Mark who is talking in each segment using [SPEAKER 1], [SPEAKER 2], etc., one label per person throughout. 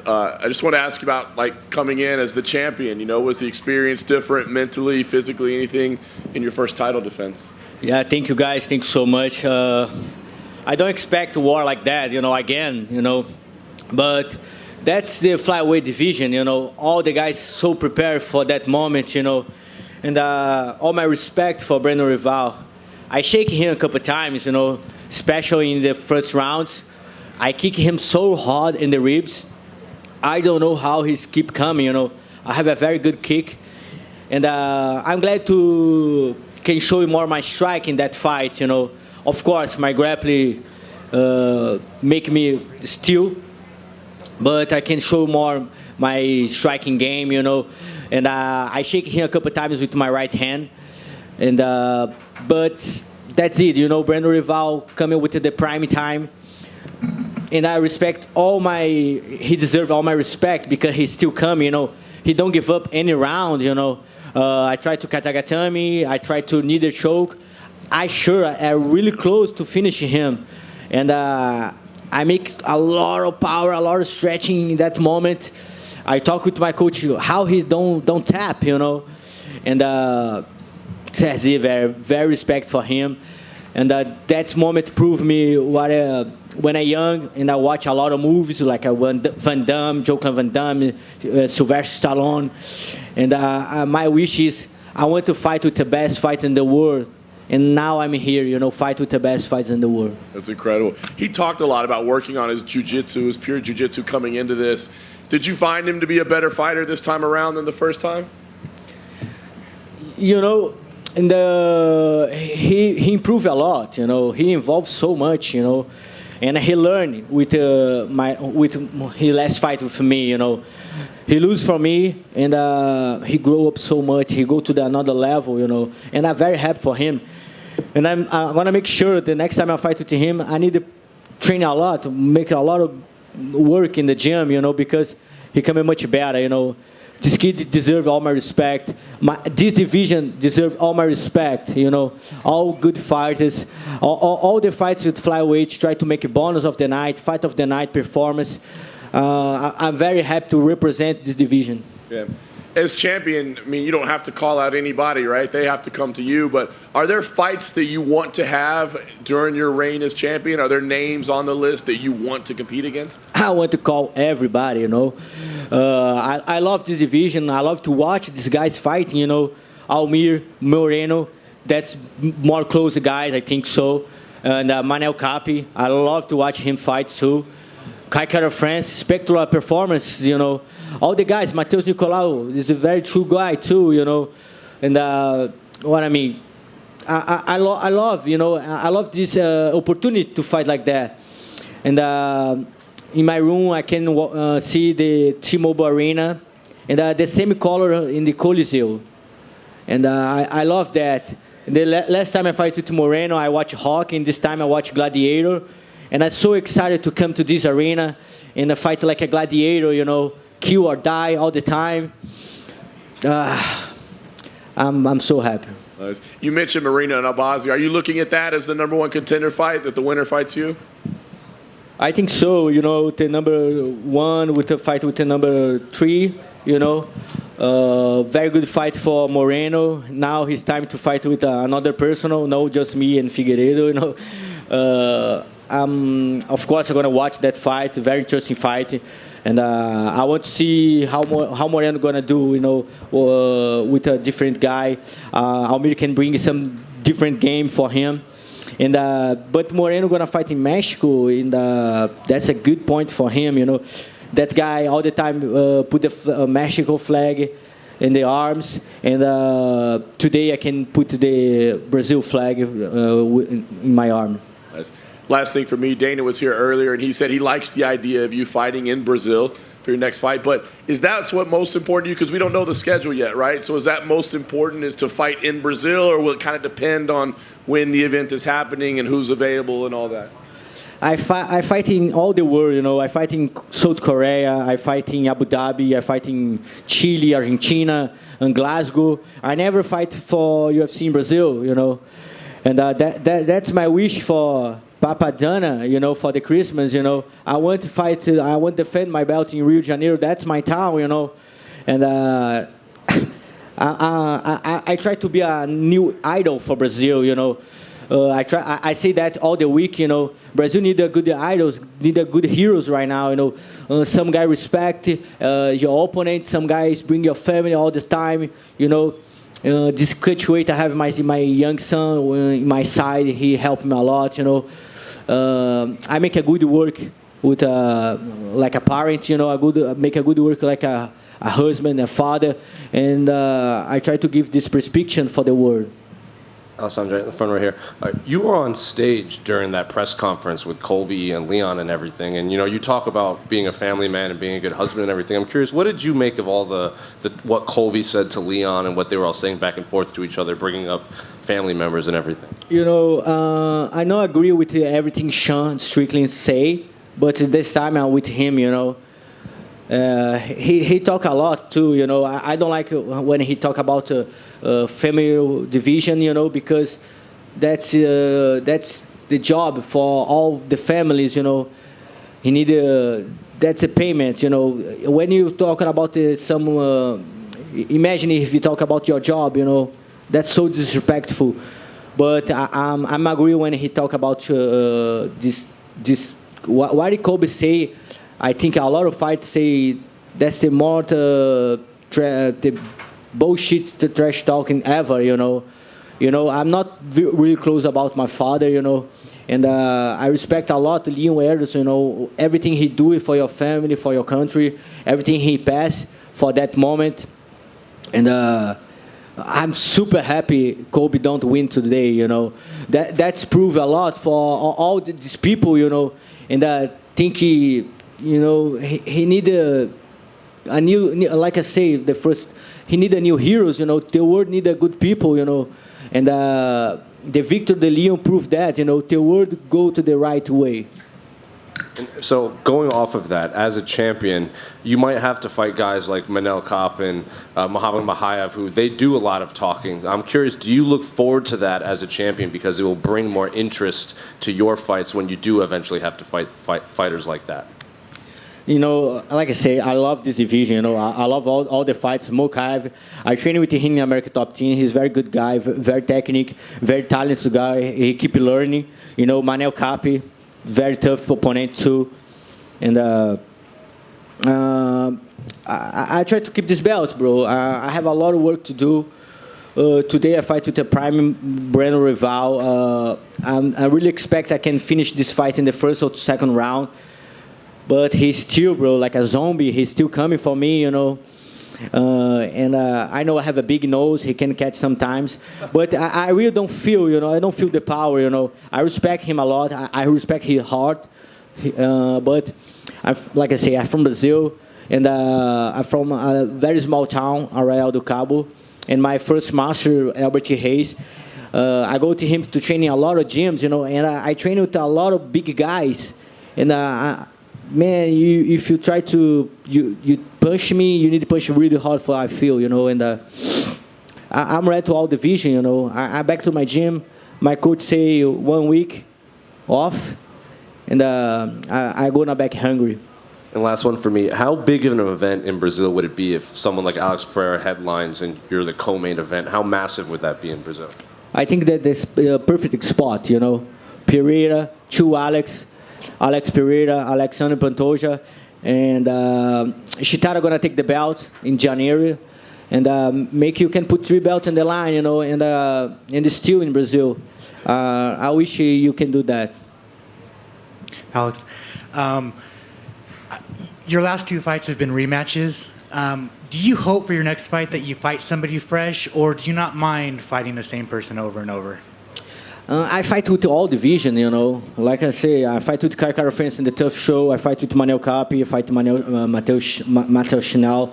[SPEAKER 1] I just want to ask you about like coming in as the champion. You know, was the experience different mentally, physically, anything in your first title defense?
[SPEAKER 2] Yeah, thank you guys. Thank you so much. I don't expect war like that, again. But that's the flyweight division, All the guys so prepared for that moment, And all my respect for Brandon Royval. I shake him a couple of times, especially in the first rounds. I kick him so hard in the ribs. I don't know how he's keep coming, I have a very good kick. And I'm glad to can show you more my strike in that fight, Of course, my grappling make me steal. But I can show more my striking game, And I shake him a couple of times with my right hand. And but that's it, Brandon Royval coming with the prime time. And I respect he deserves all my respect because he's still coming, He don't give up any round, I tried to katagatame, I tried to neither choke. I'm really close to finishing him. And I make a lot of power, a lot of stretching in that moment. I talk with my coach how he don't tap, And that's it, very, very respect for him. And that moment proved me what when I'm young and I watch a lot of movies like Van Damme, Jean-Claude Van Damme, Sylvester Stallone. And my wish is I want to fight with the best fighter in the world. And now I'm here, fight with the best fighters in the world.
[SPEAKER 1] That's incredible. He talked a lot about working on his jiu-jitsu, his pure jiu-jitsu coming into this. Did you find him to be a better fighter this time around than the first time?
[SPEAKER 2] And he improved a lot, He involved so much, And he learned with his last fight with me, He lose from me, and he grew up so much. He go to another level, And I'm very happy for him. And I'm gonna make sure the next time I fight with him, I need to train a lot, make a lot of work in the gym, because he coming much better, This kid deserves all my respect. This division deserves all my respect, All good fighters, all the fights with flyweight try to make a bonus of the night, fight of the night performance. I'm very happy to represent this division.
[SPEAKER 1] Yeah. As champion, you don't have to call out anybody, right? They have to come to you. But are there fights that you want to have during your reign as champion? Are there names on the list that you want to compete against?
[SPEAKER 2] I want to call everybody, I love this division. I love to watch these guys fighting, Almir, Moreno. That's more close guys, I think so. And Manel Capi, I love to watch him fight too. Kai Kara France, spectacular performance, All the guys, Matheus Nicolau is a very true guy too, And what I mean, I love, I love this opportunity to fight like that. And in my room, I can see the T-Mobile Arena and the same color in the Coliseo. And I love that. The last time I fight with Moreno, I watched Rock, and this time I watched Gladiator. And I'm so excited to come to this arena and fight like a gladiator, kill or die all the time. I'm so happy.
[SPEAKER 1] Nice. You mentioned Marina and Albazi. Are you looking at that as the number one contender fight, that the winner fights you?
[SPEAKER 2] I think so, the number one with the fight with the number three, Very good fight for Moreno. Now it's time to fight with another person, no just me and Figueiredo, Of course, I'm going to watch that fight, very interesting fight. And I want to see how Moreno going to do, with a different guy. Almir can bring some different game for him. And but Moreno going to fight in Mexico, and that's a good point for him, That guy all the time put the Mexico flag in the arms. And today I can put the Brazil flag in my arm.
[SPEAKER 1] Nice. Last thing for me, Dana was here earlier, and he said he likes the idea of you fighting in Brazil for your next fight. But is that what's most important to you? Because we don't know the schedule yet, right? So is that most important, is to fight in Brazil, or will it kind of depend on when the event is happening and who's available and all that?
[SPEAKER 2] I fight in all the world, I fight in South Korea, I fight in Abu Dhabi, I fight in Chile, Argentina, and Glasgow. I never fight for UFC in Brazil, And that's my wish for Papadana, for the Christmas, I want to fight, I want to defend my belt in Rio de Janeiro. That's my town, and I try to be a new idol for Brazil, I say that all the week, Brazil need a good idols, need a good heroes right now, some guy respect your opponent, some guys bring your family all the time, this cultivate, I have my young son in my side, he helped me a lot, I make a good work with like a parent, make a good work like a husband, a father, and I try to give this prescription for the world.
[SPEAKER 3] Alexandre, in the front right here. You were on stage during that press conference with Colby and Leon and everything, and you talk about being a family man and being a good husband and everything. I'm curious, what did you make of all the what Colby said to Leon and what they were all saying back and forth to each other, bringing up family members and everything?
[SPEAKER 2] I don't agree with everything Sean Strickland say, but this time I'm with him. He talk a lot too. I don't like when he talk about family division. Because that's the job for all the families. He need that's a payment. When you talking about some, imagine if you talk about your job. That's so disrespectful. But I'm agree when he talk about this what did Kobe say. I think a lot of fights say that's the more the bullshit, the trash talking ever. I'm not really close about my father. And I respect a lot Leon Edwards. Everything he do for your family, for your country, everything he passed for that moment. And I'm super happy Kobe don't win today. That's prove a lot for all these people. And I think he need a new, like I say, he need a new heroes, the world need a good people, and the Victor de Leon proved that, the world go to the right way.
[SPEAKER 3] So going off of that, as a champion, you might have to fight guys like Manel Kape and Muhammad Mahayev, who they do a lot of talking. I'm curious, do you look forward to that as a champion because it will bring more interest to your fights when you do eventually have to fight fighters like that?
[SPEAKER 2] Like I say, I love this division. I love all the fights. Mokaev, I train with him in American Top Team. He's a very good guy, very technical, very talented guy. He keep learning. Manel Kape, very tough opponent too. And I try to keep this belt, bro. I have a lot of work to do. Today I fight with the prime Brandon Royval. I really expect I can finish this fight in the first or second round. But he's still, bro, like a zombie. He's still coming for me, And I know I have a big nose. He can catch sometimes. But I really don't feel, I don't feel the power, I respect him a lot. I respect his heart. But, like I say, I'm from Brazil. And I'm from a very small town, Arraial do Cabo. And my first master, Albert Reis, I go to him to train in a lot of gyms, And I train with a lot of big guys. And man, if you try to you punch me, you need to punch really hard for I feel, And I'm ready to all division, I'm back to my gym. My coach say 1 week off, and I go now back hungry.
[SPEAKER 3] And last one for me, how big of an event in Brazil would it be if someone like Alex Pereira headlines and you're the co-main event? How massive would that be in Brazil? I
[SPEAKER 2] think that there's a perfect spot, Pereira, two Alex Pereira, Alexandre Pantoja, and Chitara gonna take the belt in January, and you can put 3 belts on the line, and it's still in Brazil. I wish you can do that.
[SPEAKER 4] Alex, your last 2 fights have been rematches. Do you hope for your next fight that you fight somebody fresh, or do you not mind fighting the same person over and over?
[SPEAKER 2] I fight with all division, Like I say, I fight with Kai Kara-France in the Tough Show. I fight with Manel Kape. I fight with Matheus Chinal.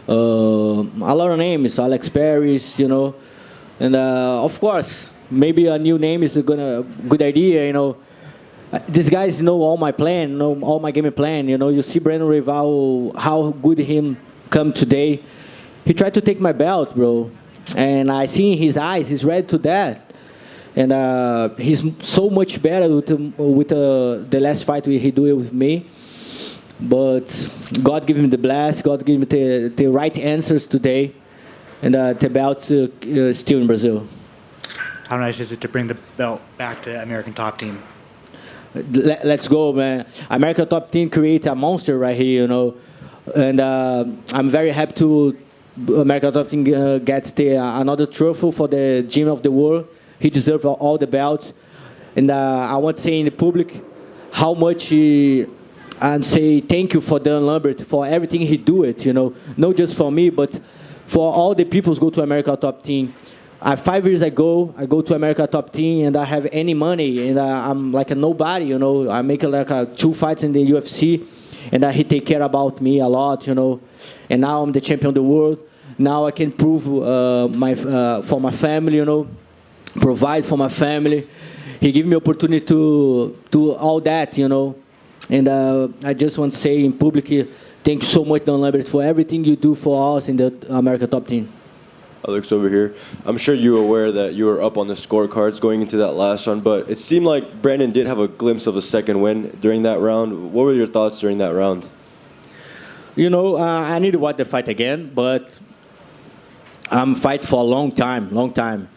[SPEAKER 2] A lot of names, Alex Paris, And of course, maybe a new name is a good idea, These guys know all my plan, know all my game plan. You see Brandon Royval, how good him come today. He tried to take my belt, bro. And I see in his eyes, he's ready to that. and he's so much better with the last fight he do with me. But God give him the bless. God give him the right answers today, and the belt still in Brazil.
[SPEAKER 4] How nice is it to bring the belt back to American Top Team?
[SPEAKER 2] Let's go, man. American Top Team create a monster right here, and I'm very happy to American Top Team get another trophy for the Gym of the World. He deserves all the belts, and I want to say in the public how much I'm say thank you for Dan Lambert for everything he do it, not just for me, but for all the people who go to American Top Team. 5 years ago, I go to America Top Team and I have any money and I'm like a nobody, I make like 2 fights in the UFC and he take care about me a lot, And now I'm the champion of the world. Now I can prove for my family, provide for my family. He gave me opportunity to do all that, And I just want to say in public, thank you so much, Dan Lambert, for everything you do for us in the America Top Team.
[SPEAKER 5] Alex over here. I'm sure you were aware that you were up on the scorecards going into that last round, but it seemed like Brandon did have a glimpse of a second win during that round. What were your thoughts during that round?
[SPEAKER 2] I need to watch the fight again, but I'm fighting for a long time.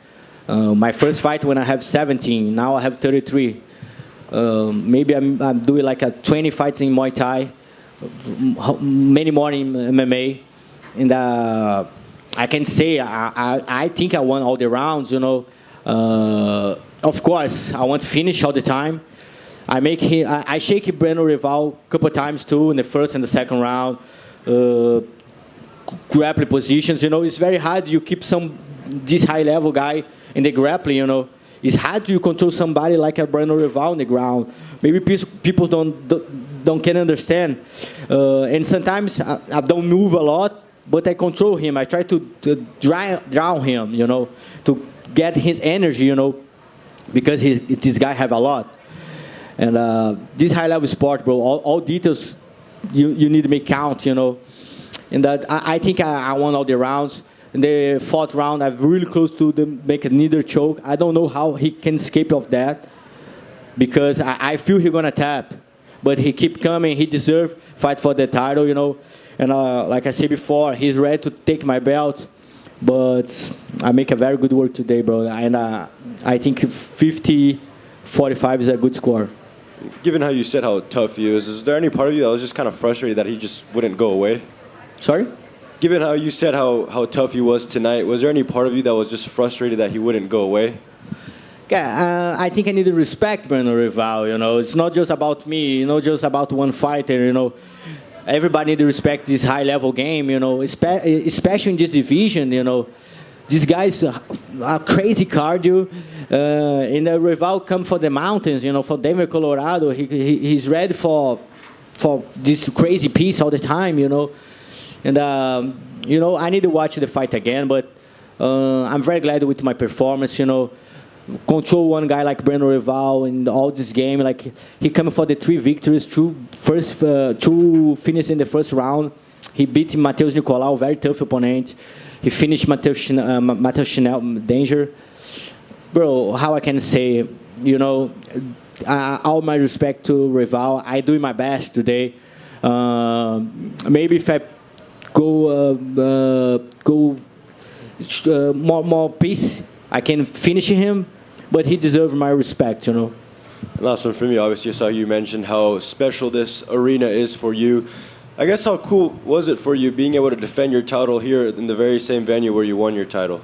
[SPEAKER 2] My first fight when I have 17, now I have 33. Maybe I'm doing like 20 fights in Muay Thai, many more in MMA, and I can say I think I won all the rounds, Of course, I want to finish all the time. I shake Brandon Royval a couple of times too in the first and the second round. Grappling positions, it's very hard. You keep this high level guy in the grappling, It's hard to control somebody like a Brandon Royval on the ground. Maybe people don't can understand. And sometimes I don't move a lot. But I control him. I try to drown him, to get his energy, because this guy have a lot. And this high-level sport, bro, all details you need to make count, And I think I won all the rounds. In the 4th round, I'm really close to make a neither choke. I don't know how he can escape of that because I feel he's going to tap. But he keep coming. He deserves fight for the title, And like I said before, he's ready to take my belt. But I make a very good work today, bro. And I think 50-45 is a good score.
[SPEAKER 5] Given how you said how tough he is there any part of you that was just kind of frustrated that he just wouldn't go away?
[SPEAKER 2] Sorry?
[SPEAKER 5] Given how you said how tough he was tonight, was there any part of you that was just frustrated that he wouldn't go away?
[SPEAKER 2] Yeah, I think I need to respect Brandon Royval, It's not just about me, not just about one fighter, Everybody need to respect this high-level game, especially in this division, These guys are crazy cardio. And Royval come from the mountains, from Denver, Colorado. He's ready for this crazy piece all the time, And, I need to watch the fight again, but I'm very glad with my performance, Control one guy like Brandon Royval in all this game. Like he coming for the 3 victories, 2 finishes in the first round. He beat Matheus Nicolau, very tough opponent. He finished Matheus Chanel, danger. Bro, how I can say, all my respect to Royval. I do my best today. Maybe if I go more pace, I can finish him, but he deserves my respect,
[SPEAKER 5] Last one from you. Obviously, I saw you mentioned how special this arena is for you. I guess how cool was it for you being able to defend your title here in the very same venue where you won your title?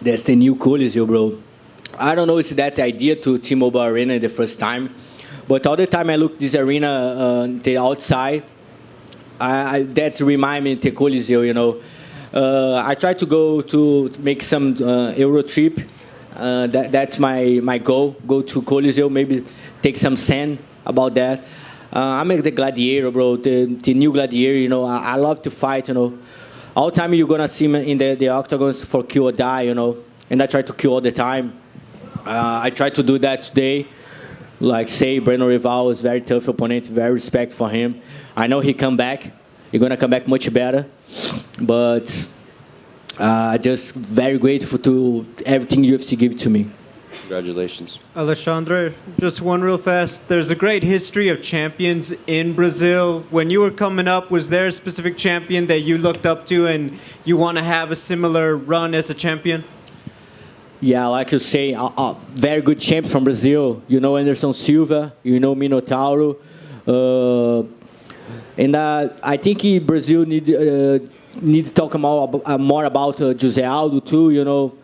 [SPEAKER 2] That's the new Coliseo, bro. I don't know if that's the idea to T-Mobile Arena the first time, but all the time I look this arena, the outside, that remind me of the Coliseo, I try to go to make some Euro trip. That's my goal. Go to Coliseo, maybe take some sand about that. I'm the gladiator, bro. The new gladiator. I love to fight. All the time you're gonna see me in the octagons for kill or die. And I try to kill all the time. I try to do that today. Like say, Brandon Royval is very tough opponent. Very respect for him. I know he come back. He's gonna come back much better. But Just very grateful to everything UFC gave to me.
[SPEAKER 5] Congratulations.
[SPEAKER 6] Alexandre, just one real fast. There's a great history of champions in Brazil. When you were coming up, was there a specific champion that you looked up to and you want to have a similar run as a champion?
[SPEAKER 2] Yeah, like you say, a very good champ from Brazil. You know Anderson Silva, you know Minotauro. And I think Brazil need to talk more about Jose Aldo too, you know.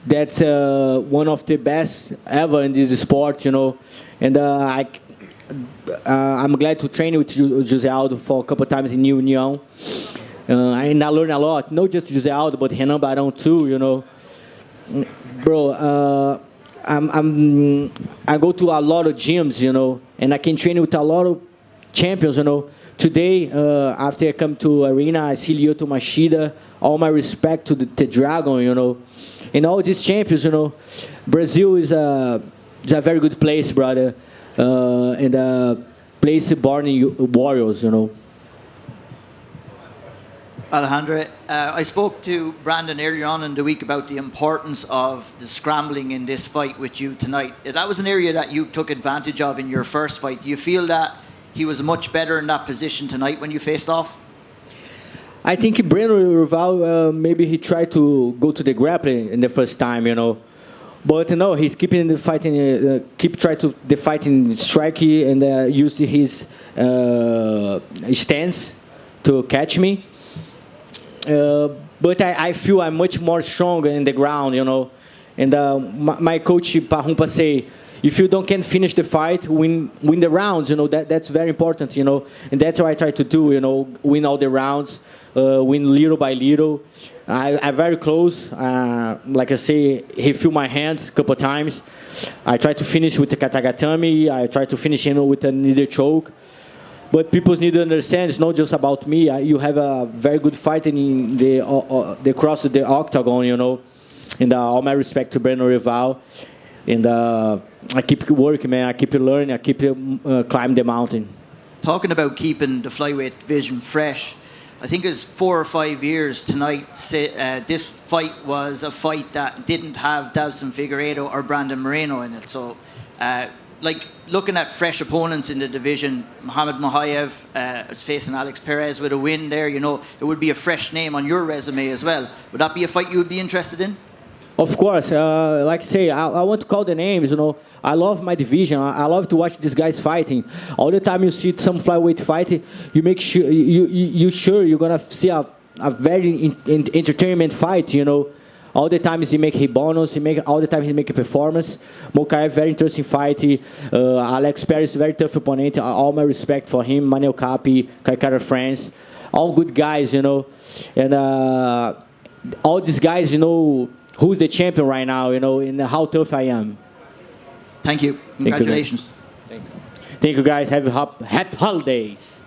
[SPEAKER 2] That's one of the best ever in this sport, you know. And I'm glad to train with Jose Aldo for a couple of times in Union. And I learned a lot, not just Jose Aldo, but Renan Barão too, you know. Bro, I go to a lot of gyms, you know, and I can train with a lot of champions, you know. Today, after I come to arena, I see Lyoto Machida. All my respect to the Dragon, you know. And all these champions, you know. Brazil is a very good place, brother. And a place born in warriors, you know.
[SPEAKER 7] Alejandro, I spoke to Brandon earlier on in the week about the importance of the scrambling in this fight with you tonight. That was an area that you took advantage of in your first fight. Do you feel that he was much better in that position tonight when you faced off?
[SPEAKER 2] I think Brandon Royval, maybe he tried to go to the grappling in the first time, you know. But no, he's keeping the fighting, try to the fighting strike and use his stance to catch me. But I feel I'm much more stronger in the ground, you know. And my coach Parrumpa say, if you can't finish the fight, win the rounds, you know. That's very important, you know. And that's what I try to do, you know, win all the rounds, win little by little. I'm very close. Like I say, he feel my hands a couple of times. I try to finish with the katagatame. I try to finish him with a needle choke. But people need to understand it's not just about me. You have a very good fight in the cross of the octagon, you know. And all my respect to Brandon Royval. And I keep working, man. I keep learning. I keep climbing the mountain.
[SPEAKER 7] Talking about keeping the flyweight division fresh, I think it was 4 or 5 years tonight. This fight was a fight that didn't have Davison Figueiredo or Brandon Moreno in it. So, like looking at fresh opponents in the division, Mohamed Mohayev is facing Alex Perez with a win there. You know, it would be a fresh name on your resume as well. Would that be a fight you would be interested in?
[SPEAKER 2] Of course, like I say, I want to call the names, you know. I love my division. I love to watch these guys fighting. All the time you see some flyweight fight, you make sure you're gonna see a very entertainment fight, you know. All the time he make his bonus, all the time he make a performance. Mokaev, very interesting fight. Alex Perez, very tough opponent. All my respect for him. Manel Capi, Kaikara France, all good guys, you know. And all these guys, you know, who's the champion right now, you know, and how tough I am.
[SPEAKER 7] Thank you. Congratulations.
[SPEAKER 2] Thank you, guys. Happy holidays.